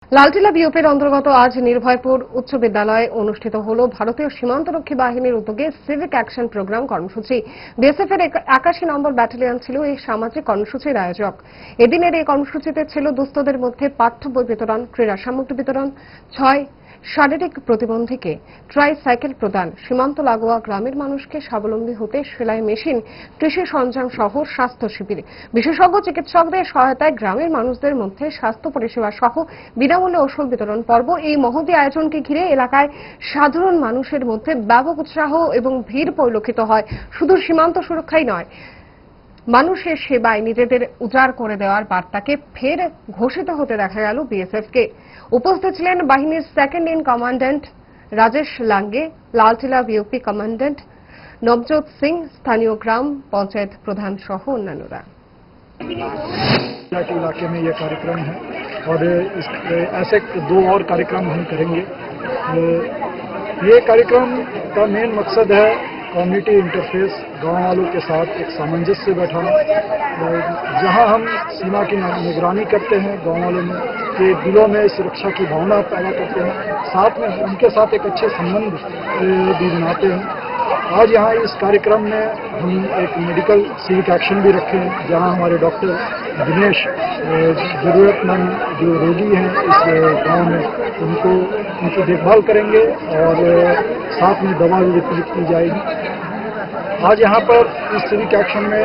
লালটিলা বিওপির অন্তর্গত আজ নির্ভয়পুর উচ্চ বিদ্যালয়ে অনুষ্ঠিত হল ভারতীয় সীমান্তরক্ষী বাহিনীর উদ্যোগে সিভিক অ্যাকশন প্রোগ্রাম কর্মসূচি। বিএসএফ এর 81 নম্বর ব্যাটালিয়ন ছিল এই সামাজিক কর্মসূচির আয়োজক। এদিনের এই কর্মসূচিতে ছিল দুস্থদের মধ্যে পাঠ্য বই বিতরণ, ক্রীড়া সামগ্রী বিতরণ, 6 শারীরিক প্রতিবন্ধীকে ট্রাইসাইকেল প্রদান, সীমান্ত লাগোয়া গ্রামের মানুষকে স্বাবলম্বী হতে সেলাই মেশিন, কৃষি সরঞ্জাম সহ স্বাস্থ্য শিবির, বিশেষজ্ঞ চিকিৎসকদের সহায়তায় গ্রামের মানুষদের মধ্যে স্বাস্থ্য পরিষেবা সহ বিনামূল্যে ওষুধ বিতরণ পর্ব। এই মহতী আয়োজনকে ঘিরে এলাকায় সাধারণ মানুষের মধ্যে ব্যাপক উৎসাহ এবং ভিড় পরিলক্ষিত হয়। শুধু সীমান্ত সুরক্ষাই নয়, মানুষের সেবায় নিজেদের উজাড় করে দেওয়ার বার্তাকে ফের ঘোষিত হতে দেখা গেল বিএসএফ কে। উপস্থিত ছিলেন বাহিনীর second in commandant Rajesh Lange, Laltila BOP commandant Navjot Singh, স্থানীয় গ্রাম পঞ্চায়েত প্রধান সহ অন্যান্যরা। के इलाके में ये कार्यक्रम है और ऐसे 2 और कार्यक्रम हम करेंगे। ये कार्यक्रम का मेन मकसद है कम्युनिटी इंटरफेस, गांव वालों के साथ एक सामंजस्य बैठाना। जहां हम सीमा की निगरानी करते हैं, गांव वालों में के दिलों में सुरक्षा की भावना पैदा करते हैं, साथ में उनके साथ एक अच्छे संबंध भी बनाते हैं। आज यहाँ इस कार्यक्रम में हम एक मेडिकल सिविक एक्शन भी रखे हैं, जहाँ हमारे डॉक्टर दिनेश जरूरतमंद जो रोगी हैं इस गांव में उनकी देखभाल करेंगे और साथ में दवा भी वितरित की जाएगी। आज यहाँ पर इस सिविक एक्शन में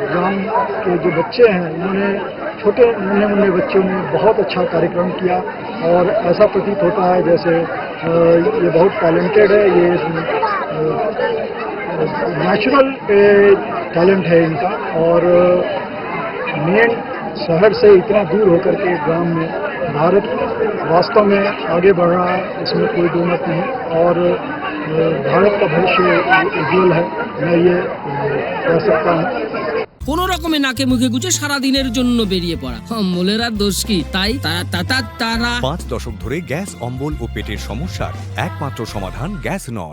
ग्राम के जो बच्चे हैं उन्होंने छोटे मुन्ने बच्चों ने बहुत अच्छा कार्यक्रम किया और ऐसा प्रतीत होता है जैसे ये बहुत टैलेंटेड है, ये नेचुरल टैलेंट है इनका और मेन शहर से इतना दूर होकर के ग्राम में भारत वास्तव में आगे बढ़ रहा है, इसमें कोई दो मत नहीं। और भारत का भविष्य उज्जवल है, मैं ये कह सकता हूँ। কোন রকমে নাকে মুখে গুজে সারা দিনের জন্য বেরিয়ে পড়া অম্বলের আর দোষ কি? তাই তারা 5 দশক ধরে গ্যাস, অম্বল ও পেটের সমস্যার একমাত্র সমাধান গ্যাস নল।